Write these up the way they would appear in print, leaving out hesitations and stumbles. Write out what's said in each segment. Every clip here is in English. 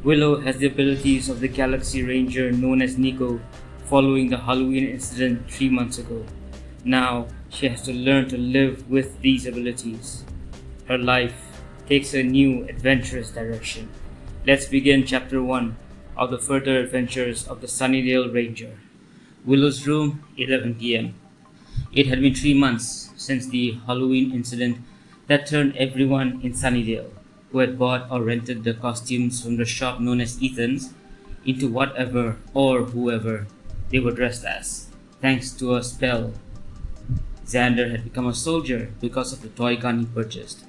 Willow has the abilities of the Galaxy Ranger known as Niko following the Halloween incident 3 months ago. Now, she has to learn to live with these abilities. Her life takes a new, adventurous direction. Let's begin Chapter 1 of the further adventures of the Sunnydale Ranger. Willow's room, 11 p.m. It had been 3 months since the Halloween incident that turned everyone in Sunnydale, who had bought or rented the costumes from the shop known as Ethan's, into whatever or whoever they were dressed as, thanks to a spell. Xander had become a soldier because of the toy gun he purchased.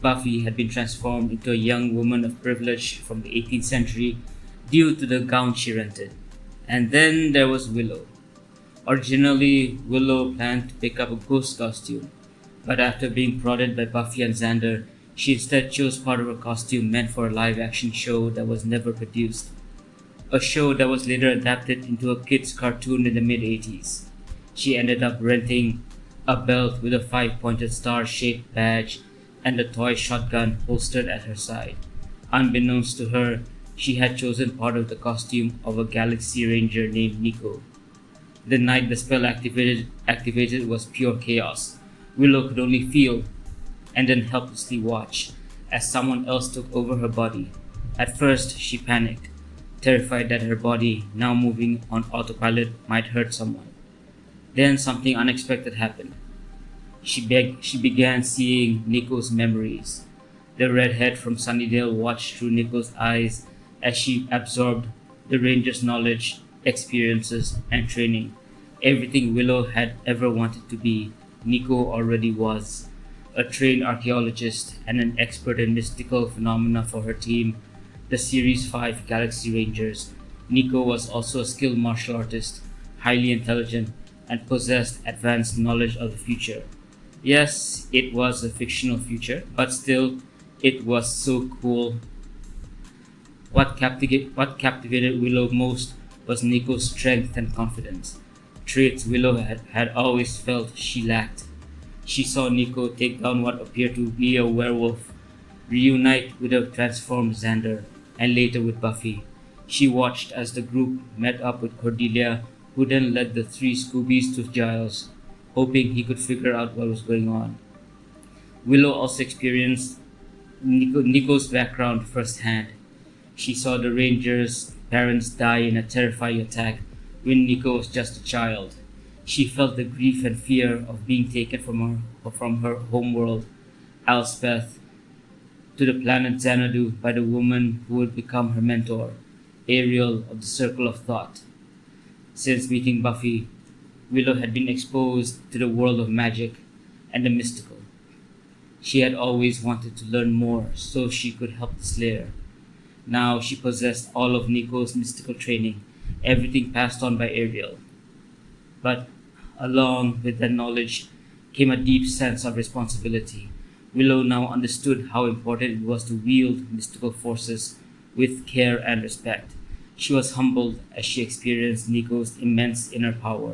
Buffy had been transformed into a young woman of privilege from the 18th century due to the gown she rented. And then there was Willow. Originally, Willow planned to pick up a ghost costume, but after being prodded by Buffy and Xander, she instead chose part of her costume meant for a live-action show that was never produced. A show that was later adapted into a kids' cartoon in the mid-80s. She ended up renting a belt with a 5-pointed star-shaped badge and a toy shotgun holstered at her side. Unbeknownst to her, she had chosen part of the costume of a Galaxy Ranger named Niko. The night the spell activated was pure chaos. Willow could only feel and then helplessly watch as someone else took over her body. At first, she panicked, terrified that her body, now moving on autopilot, might hurt someone. Then something unexpected happened. She began seeing Niko's memories. The redhead from Sunnydale watched through Niko's eyes as she absorbed the Ranger's knowledge, experiences, and training. Everything Willow had ever wanted to be, Niko already was. A trained archaeologist and an expert in mystical phenomena for her team, the Series 5 Galaxy Rangers, Niko was also a skilled martial artist, highly intelligent, and possessed advanced knowledge of the future. Yes, it was a fictional future, but still, it was so cool. What captivated Willow most was Niko's strength and confidence, traits Willow had always felt she lacked. She saw Niko take down what appeared to be a werewolf, reunite with a transformed Xander, and later with Buffy. She watched as the group met up with Cordelia, who then led the 3 Scoobies to Giles, hoping he could figure out what was going on. Willow also experienced Niko's background firsthand. She saw the Rangers' parents die in a terrifying attack when Niko was just a child. She felt the grief and fear of being taken from her homeworld, Elspeth, to the planet Xanadu by the woman who would become her mentor, Ariel of the Circle of Thought. Since meeting Buffy, Willow had been exposed to the world of magic and the mystical. She had always wanted to learn more so she could help the Slayer. Now she possessed all of Niko's mystical training, everything passed on by Ariel. But along with that knowledge came a deep sense of responsibility. Willow now understood how important it was to wield mystical forces with care and respect. She was humbled as she experienced Niko's immense inner power.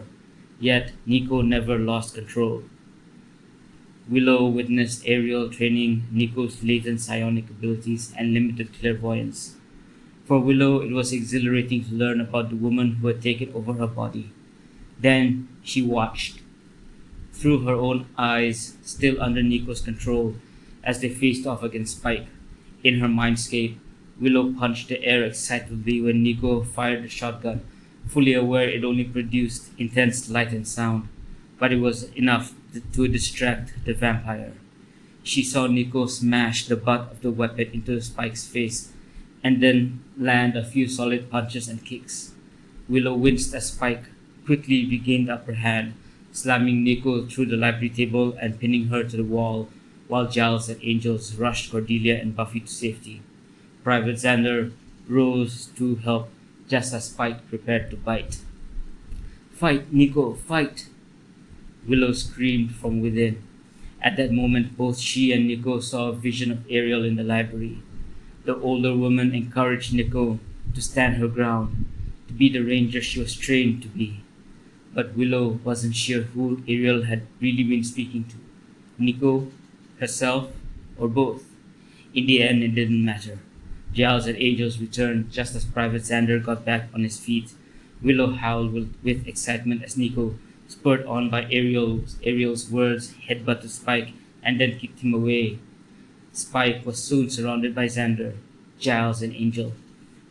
Yet Niko never lost control. Willow witnessed Ariel training Niko's latent psionic abilities and limited clairvoyance. For Willow, it was exhilarating to learn about the woman who had taken over her body. Then she watched, through her own eyes, still under Niko's control, as they faced off against Spike. In her mindscape, Willow punched the air excitedly when Niko fired the shotgun, fully aware it only produced intense light and sound, but it was enough to distract the vampire. She saw Niko smash the butt of the weapon into Spike's face and then land a few solid punches and kicks. Willow winced as Spike quickly regained the upper hand, slamming Niko through the library table and pinning her to the wall, while Giles and Angels rushed Cordelia and Buffy to safety. Private Xander rose to help just as Spike prepared to bite. "Fight, Niko, fight!" Willow screamed from within. At that moment, both she and Niko saw a vision of Ariel in the library. The older woman encouraged Niko to stand her ground, to be the ranger she was trained to be. But Willow wasn't sure who Ariel had really been speaking to, Niko, herself, or both. In the end, it didn't matter. Giles and Angel's returned just as Private Xander got back on his feet. Willow howled with excitement as Niko, spurred on by Ariel's words, headbutted Spike and then kicked him away. Spike was soon surrounded by Xander, Giles, and Angel.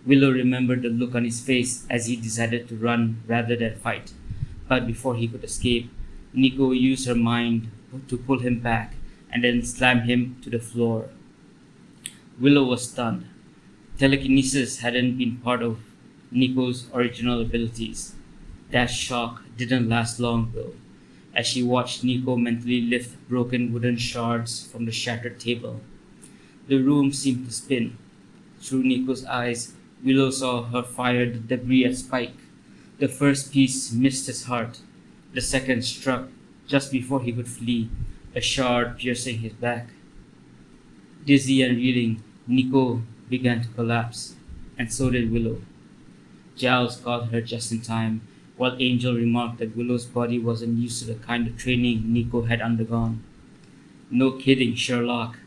Willow remembered the look on his face as he decided to run rather than fight. But before he could escape, Niko used her mind to pull him back and then slam him to the floor. Willow was stunned. Telekinesis hadn't been part of Niko's original abilities. That shock didn't last long though, as she watched Niko mentally lift broken wooden shards from the shattered table. The room seemed to spin. Through Niko's eyes, Willow saw her fire the debris at Spike. The first piece missed his heart. The second struck just before he could flee, a shard piercing his back. Dizzy and reeling, Niko began to collapse, and so did Willow. Giles caught her just in time, while Angel remarked that Willow's body wasn't used to the kind of training Niko had undergone. No kidding, Sherlock,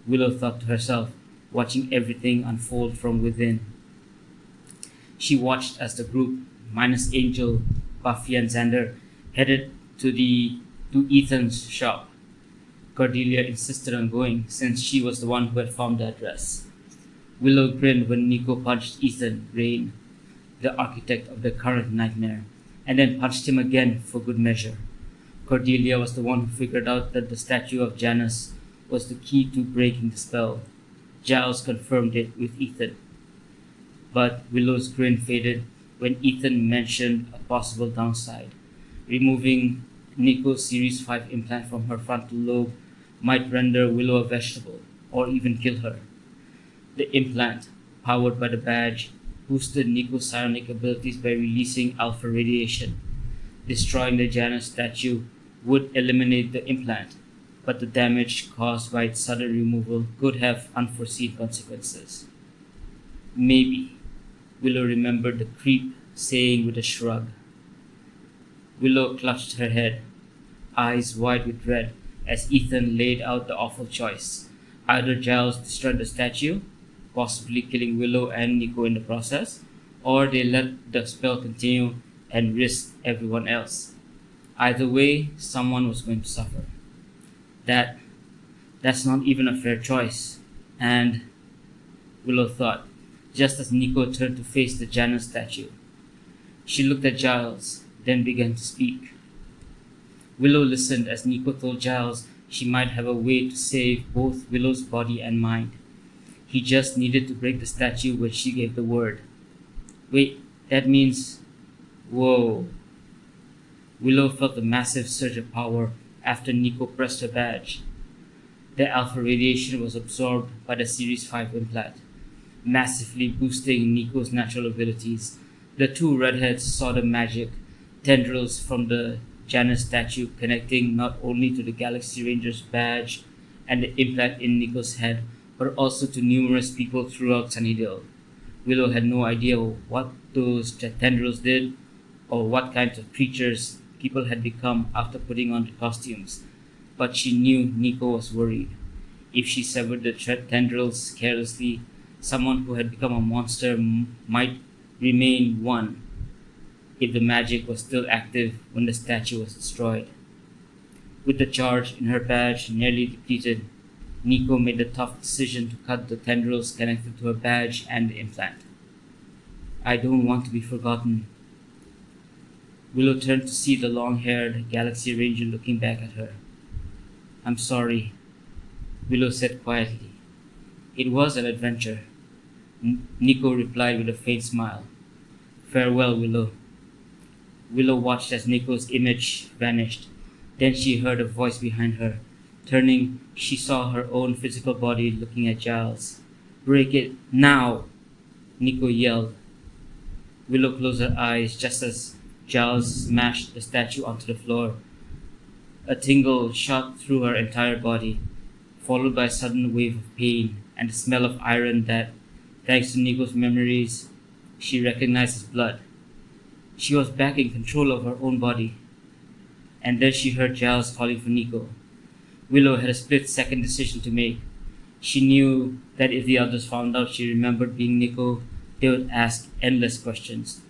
Willow thought to herself, watching everything unfold from within. She watched as the group, minus Angel, Buffy and Xander, headed to Ethan's shop. Cordelia insisted on going since she was the one who had found the address. Willow grinned when Niko punched Ethan Rayne, the architect of the current nightmare, and then punched him again for good measure. Cordelia was the one who figured out that the statue of Janus was the key to breaking the spell. Giles confirmed it with Ethan. But Willow's grin faded when Ethan mentioned a possible downside. Removing Niko's Series 5 implant from her frontal lobe might render Willow a vegetable, or even kill her. The implant, powered by the badge, boosted Niko's psionic abilities by releasing alpha radiation. Destroying the Janus statue would eliminate the implant, but the damage caused by its sudden removal could have unforeseen consequences. Maybe, Willow remembered the creep saying with a shrug. Willow clutched her head, eyes wide with dread, as Ethan laid out the awful choice. Either Giles destroyed the statue, possibly killing Willow and Niko in the process, or they let the spell continue and risk everyone else. Either way, someone was going to suffer. That's not even a fair choice. And, Willow thought, just as Niko turned to face the Janus statue. She looked at Giles, then began to speak. Willow listened as Niko told Giles she might have a way to save both Willow's body and mind. He just needed to break the statue when she gave the word. Wait, that means... Whoa. Willow felt a massive surge of power after Niko pressed her badge. The alpha radiation was absorbed by the Series 5 implant, massively boosting Niko's natural abilities. The two redheads saw the magic tendrils from the Janus statue connecting not only to the Galaxy Ranger's badge and the implant in Niko's head, but also to numerous people throughout Sunnydale. Willow had no idea what those tendrils did or what kinds of creatures people had become after putting on the costumes, but she knew Niko was worried. If she severed the tendrils carelessly, someone who had become a monster might remain one if the magic was still active when the statue was destroyed. With the charge in her badge nearly depleted, Niko made the tough decision to cut the tendrils connected to her badge and the implant. I don't want to be forgotten. Willow turned to see the long-haired Galaxy Ranger looking back at her. I'm sorry, Willow said quietly. It was an adventure. Niko replied with a faint smile. Farewell, Willow. Willow watched as Niko's image vanished. Then she heard a voice behind her. Turning, she saw her own physical body looking at Giles. Break it, now! Niko yelled. Willow closed her eyes just as Giles smashed the statue onto the floor. A tingle shot through her entire body, followed by a sudden wave of pain and the smell of iron that, thanks to Niko's memories, she recognized as blood. She was back in control of her own body. And then she heard Giles calling for Niko. Willow had a split-second decision to make. She knew that if the others found out she remembered being Niko, they would ask endless questions.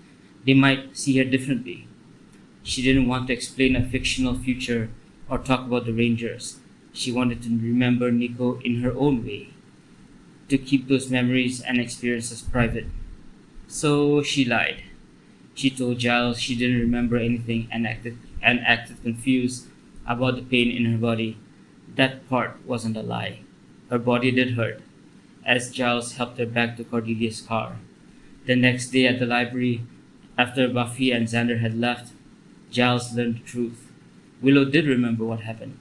They might see her differently. She didn't want to explain a fictional future or talk about the Rangers. She wanted to remember Niko in her own way, to keep those memories and experiences private. So she lied. She told Giles she didn't remember anything and acted confused about the pain in her body. That part wasn't a lie. Her body did hurt, as Giles helped her back to Cordelia's car. The next day at the library, after Buffy and Xander had left, Giles learned the truth. Willow did remember what happened.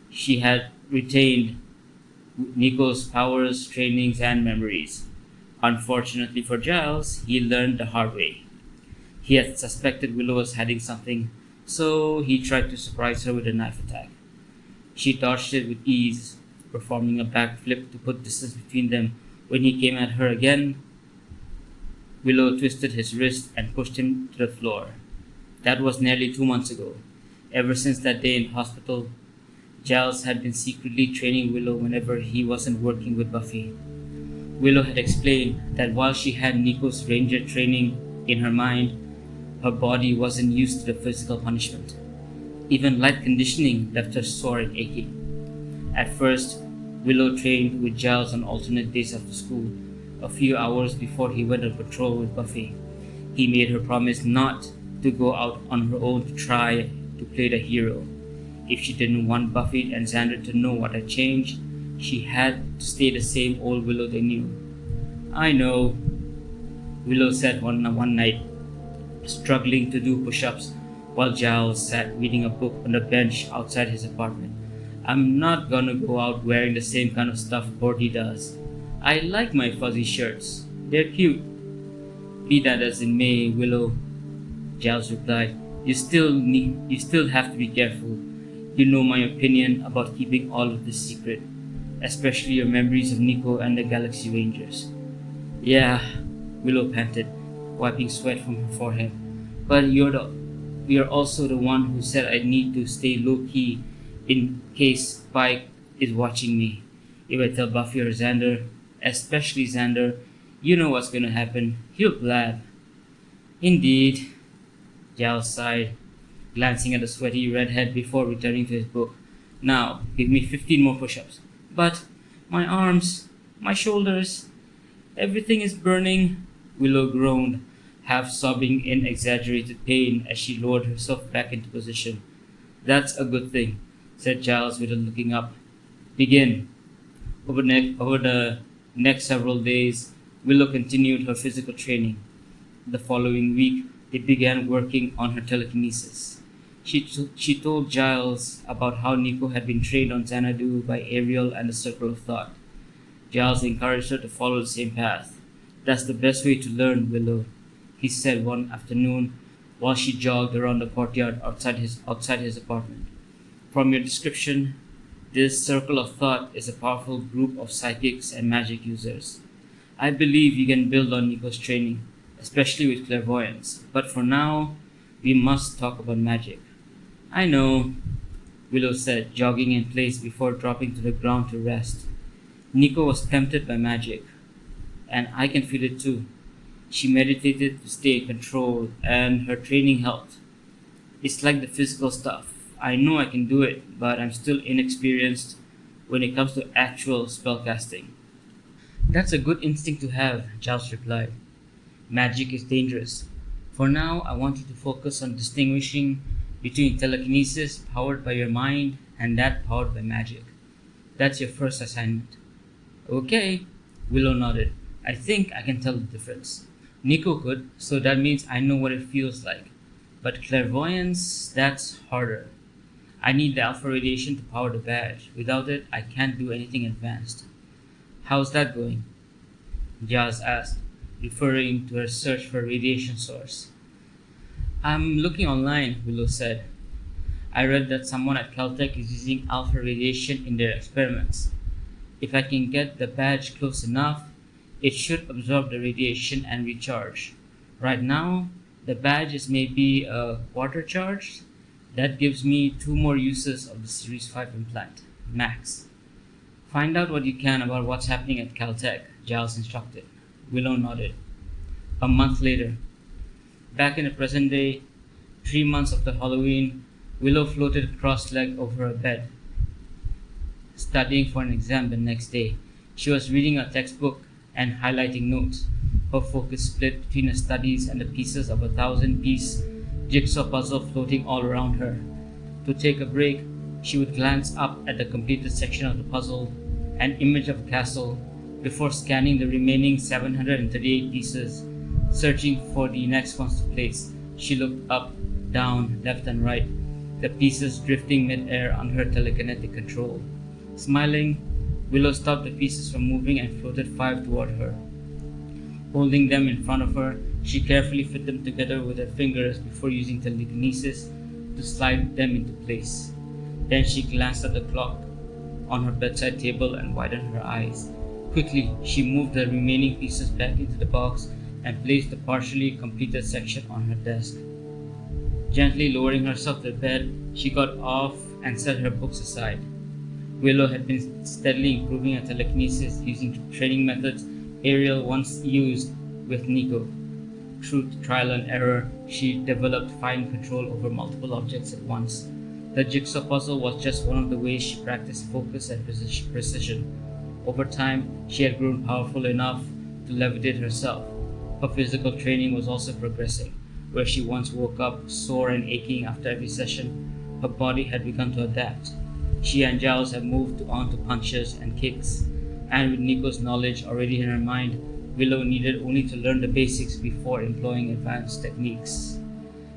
She had retained Niko's powers, trainings, and memories. Unfortunately for Giles, he learned the hard way. He had suspected Willow was hiding something, so he tried to surprise her with a knife attack. She dodged it with ease, performing a backflip to put distance between them. When he came at her again, Willow twisted his wrist and pushed him to the floor. That was nearly 2 months ago. Ever since that day in hospital, Giles had been secretly training Willow whenever he wasn't working with Buffy. Willow had explained that while she had Niko's ranger training in her mind, her body wasn't used to the physical punishment. Even light conditioning left her sore and achy. At first, Willow trained with Giles on alternate days after school, a few hours before he went on patrol with Buffy. He made her promise not to go out on her own to try to play the hero. If she didn't want Buffy and Xander to know what had changed, she had to stay the same old Willow they knew. "I know," Willow said one night, struggling to do push-ups while Giles sat reading a book on the bench outside his apartment. "I'm not gonna go out wearing the same kind of stuff Cordy does. I like my fuzzy shirts. They're cute." "Be that as it may, Willow," Giles replied, You still have to be careful. You know my opinion about keeping all of this secret, especially your memories of Niko and the Galaxy Rangers." "Yeah," Willow panted, wiping sweat from her forehead. "But you're also the one who said I need to stay low-key in case Spike is watching me. If I tell Buffy or Xander, especially Xander, you know what's gonna happen. He'll blab." "Indeed," Giles sighed, glancing at the sweaty redhead before returning to his book. "Now, give me 15 more push-ups." "But my arms, my shoulders, everything is burning," Willow groaned, half sobbing in exaggerated pain as she lowered herself back into position. "That's a good thing," said Giles without looking up. "Begin." Over the next several days, Willow continued her physical training. The following week, they began working on her telekinesis. She told Giles about how Niko had been trained on Xanadu by Ariel and the Circle of Thought. Giles encouraged her to follow the same path. "That's the best way to learn, Willow," he said one afternoon while she jogged around the courtyard outside his apartment. "From your description, this Circle of Thought is a powerful group of psychics and magic users. I believe you can build on Niko's training, especially with clairvoyance. But for now, we must talk about magic." "I know," Willow said, jogging in place before dropping to the ground to rest. "Niko was tempted by magic, and I can feel it too. She meditated to stay in control, and her training helped. It's like the physical stuff. I know I can do it, but I'm still inexperienced when it comes to actual spellcasting." "That's a good instinct to have," Giles replied. "Magic is dangerous. For now, I want you to focus on distinguishing between telekinesis powered by your mind and that powered by magic. That's your first assignment." "Okay," Willow nodded. "I think I can tell the difference. Niko could, so that means I know what it feels like. But clairvoyance, that's harder. I need the alpha radiation to power the badge. Without it, I can't do anything advanced." "How's that going?" Giles asked, referring to her search for a radiation source. "I'm looking online," Willow said. "I read that someone at Caltech is using alpha radiation in their experiments. If I can get the badge close enough, it should absorb the radiation and recharge. Right now, the badge is maybe a quarter charged. That gives me 2 more uses of the Series 5 implant, max." Find out what you can about what's happening at Caltech, Giles instructed. Willow nodded. A month later, back in the present day, 3 months after Halloween, Willow floated cross-legged over her bed, studying for an exam the next day. She was reading a textbook and highlighting notes. Her focus split between her studies and the pieces of a 1,000-piece jigsaw puzzle floating all around her. To take a break, she would glance up at the completed section of the puzzle, an image of a castle, before scanning the remaining 738 pieces. Searching for the next ones to place, she looked up, down, left and right, the pieces drifting mid-air under her telekinetic control. Smiling, Willow stopped the pieces from moving and floated 5 toward her. Holding them in front of her, she carefully fit them together with her fingers before using telekinesis to slide them into place. Then she glanced at the clock on her bedside table and widened her eyes. Quickly, she moved the remaining pieces back into the box and placed the partially completed section on her desk. Gently lowering herself to the bed, she got off and set her books aside. Willow had been steadily improving her telekinesis using training methods Ariel once used with Niko. Through trial and error, she developed fine control over multiple objects at once. The jigsaw puzzle was just one of the ways she practiced focus and precision. Over time, she had grown powerful enough to levitate herself. Her physical training was also progressing. Where she once woke up sore and aching after every session, her body had begun to adapt. She and Giles had moved on to punches and kicks, and with Niko's knowledge already in her mind, Willow needed only to learn the basics before employing advanced techniques.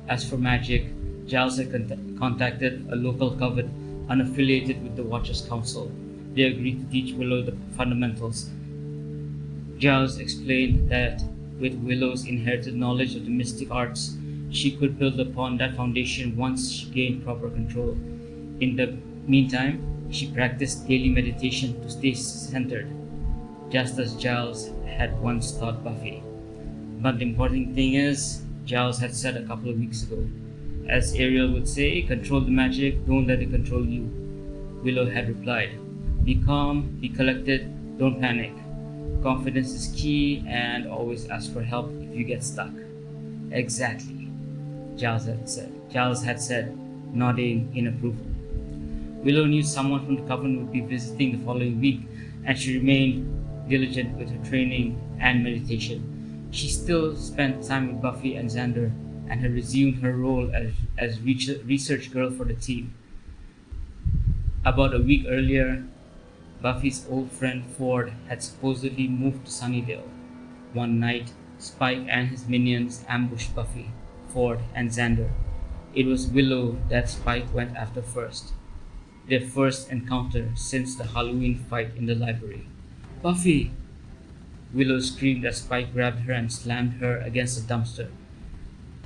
As for magic, Giles had contacted a local coven unaffiliated with the Watchers Council. They agreed to teach Willow the fundamentals. Giles explained that with Willow's inherited knowledge of the mystic arts, she could build upon that foundation once she gained proper control. In the meantime, she practiced daily meditation to stay centered, just as Giles had once taught Buffy. But the important thing is, Giles had said a couple of weeks ago, as Ariel would say, control the magic, don't let it control you. Willow had replied, be calm, be collected, don't panic. Confidence is key and always ask for help if you get stuck. Exactly, Giles had said, nodding in approval. Willow knew someone from the coven would be visiting the following week, and she remained diligent with her training and meditation. She still spent time with Buffy and Xander and had resumed her role as research girl for the team. About a week earlier, Buffy's old friend Ford had supposedly moved to Sunnydale. One night, Spike and his minions ambushed Buffy, Ford, and Xander. It was Willow that Spike went after first. Their first encounter since the Halloween fight in the library. Buffy! Willow screamed as Spike grabbed her and slammed her against a dumpster.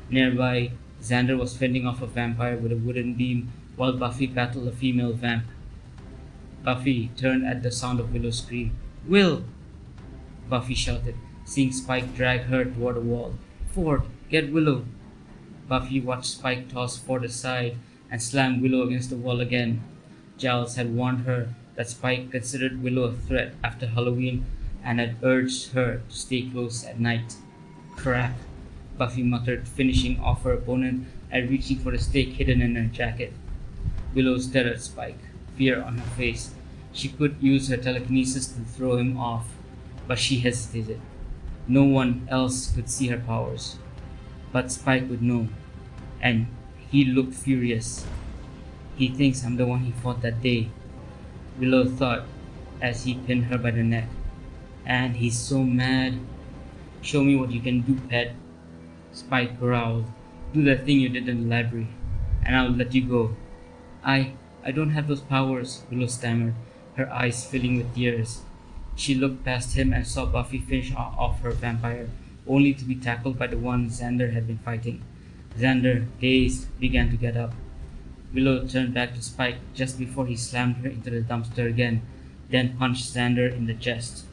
Nearby, Xander was fending off a vampire with a wooden beam while Buffy battled a female vamp. Buffy turned at the sound of Willow's scream. Will! Buffy shouted, seeing Spike drag her toward a wall. Ford, get Willow! Buffy watched Spike toss Ford aside and slam Willow against the wall again. Giles had warned her that Spike considered Willow a threat after Halloween and had urged her to stay close at night. Crap, Buffy muttered, finishing off her opponent and reaching for the stake hidden in her jacket. Willow stared at Spike, fear on her face. She could use her telekinesis to throw him off, but she hesitated. No one else could see her powers. But Spike would know, and he looked furious. He thinks I'm the one he fought that day, Willow thought as he pinned her by the neck. And he's so mad. Show me what you can do, pet. Spike growled. Do that thing you did in the library, and I'll let you go. I don't have those powers, Willow stammered, her eyes filling with tears. She looked past him and saw Buffy finish off her vampire, only to be tackled by the one Xander had been fighting. Xander, dazed, began to get up. Willow turned back to Spike just before he slammed her into the dumpster again, then punched Xander in the chest.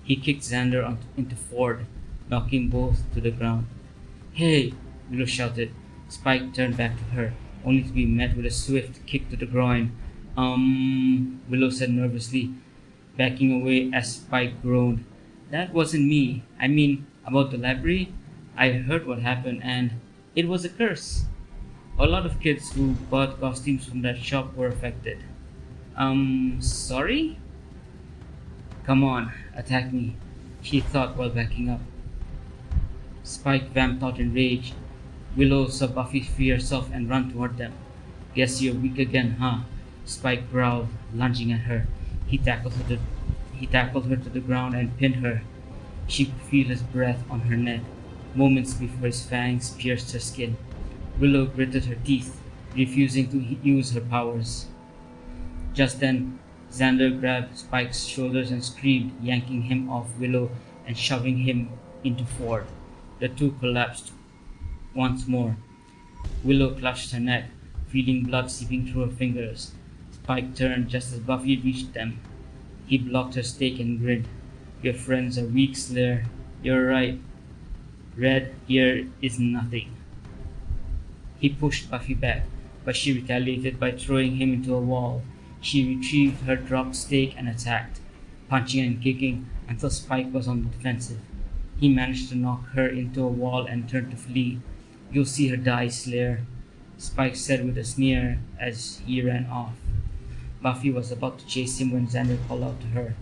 He kicked Xander into Ford, knocking both to the ground. Hey! Willow shouted. Spike turned back to her, only to be met with a swift kick to the groin. Willow said nervously. backing away as Spike groaned. That wasn't me. I mean, about the library? I heard what happened and it was a curse. A lot of kids who bought costumes from that shop were affected. Sorry? Come on, attack me, she thought while backing up. Spike vamped out in rage. Willow saw Buffy free herself and run toward them. Guess you're weak again, huh? Spike growled, lunging at her. He tackled her to the ground and pinned her. She could feel his breath on her neck, moments before his fangs pierced her skin. Willow gritted her teeth, refusing to use her powers. Just then, Xander grabbed Spike's shoulders and screamed, yanking him off Willow and shoving him into Ford. The two collapsed once more. Willow clutched her neck, feeling blood seeping through her fingers. Spike turned just as Buffy reached them. He blocked her stake and grinned. Your friends are weak, Slayer. You're right. Red here is nothing. He pushed Buffy back, but she retaliated by throwing him into a wall. She retrieved her dropped stake and attacked, punching and kicking until Spike was on the defensive. He managed to knock her into a wall and turned to flee. You'll see her die, Slayer, Spike said with a sneer as he ran off. Buffy was about to chase him when Xander called out to her.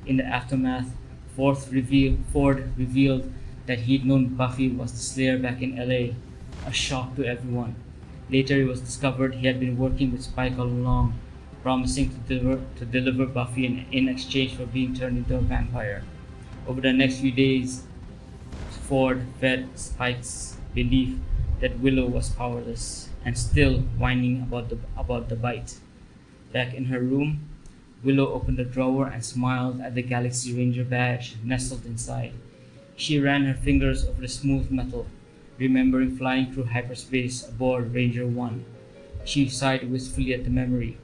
In the aftermath, Ford revealed that he'd known Buffy was the Slayer back in LA, a shock to everyone. Later it was discovered he had been working with Spike all along, promising to deliver Buffy in exchange for being turned into a vampire. Over the next few days, Ford fed Spike's belief that Willow was powerless and still whining about the bite. Back in her room, Willow opened a drawer and smiled at the Galaxy Ranger badge nestled inside. She ran her fingers over the smooth metal, remembering flying through hyperspace aboard Ranger 1. She sighed wistfully at the memory,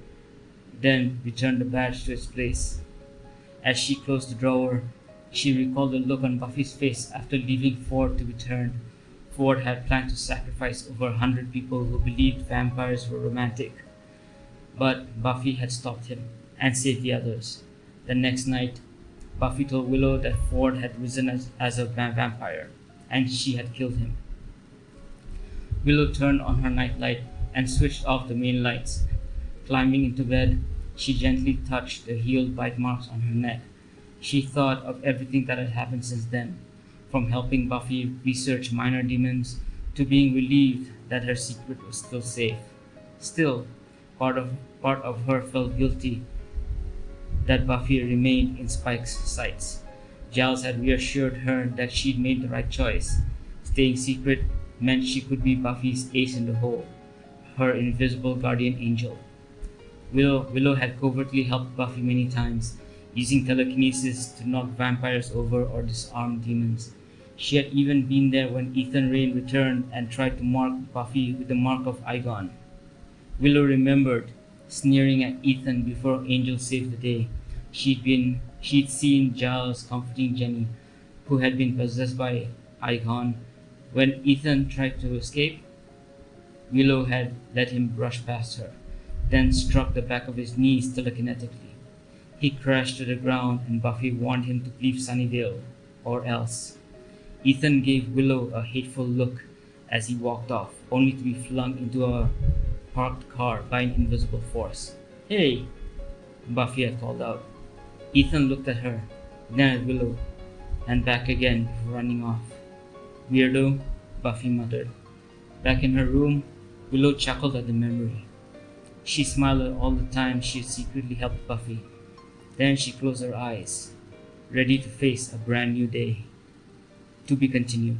then returned the badge to its place. As she closed the drawer, she recalled the look on Buffy's face after leaving Ford to return. Ford had planned to sacrifice over 100 people who believed vampires were romantic. But Buffy had stopped him and saved the others. The next night, Buffy told Willow that Ford had risen as a vampire, and she had killed him. Willow turned on her nightlight and switched off the main lights. Climbing into bed, she gently touched the healed bite marks on her neck. She thought of everything that had happened since then, from helping Buffy research minor demons to being relieved that her secret was still safe. Still, part of her felt guilty that Buffy remained in Spike's sights. Giles had reassured her that she'd made the right choice. Staying secret meant she could be Buffy's ace in the hole, her invisible guardian angel. Willow had covertly helped Buffy many times, using telekinesis to knock vampires over or disarm demons. She had even been there when Ethan Rayne returned and tried to mark Buffy with the mark of Igon. Willow remembered, sneering at Ethan before Angel saved the day. She'd seen Giles comforting Jenny, who had been possessed by Igon. When Ethan tried to escape, Willow had let him brush past her, then struck the back of his knees telekinetically. He crashed to the ground and Buffy warned him to leave Sunnydale, or else. Ethan gave Willow a hateful look as he walked off, only to be flung into a parked car by an invisible force. Hey, Buffy had called out. Ethan looked at her, then at Willow, and back again before running off. Weirdo, Buffy muttered. Back in her room, Willow chuckled at the memory. She smiled at all the times she had secretly helped Buffy. Then she closed her eyes, ready to face a brand new day. To be continued.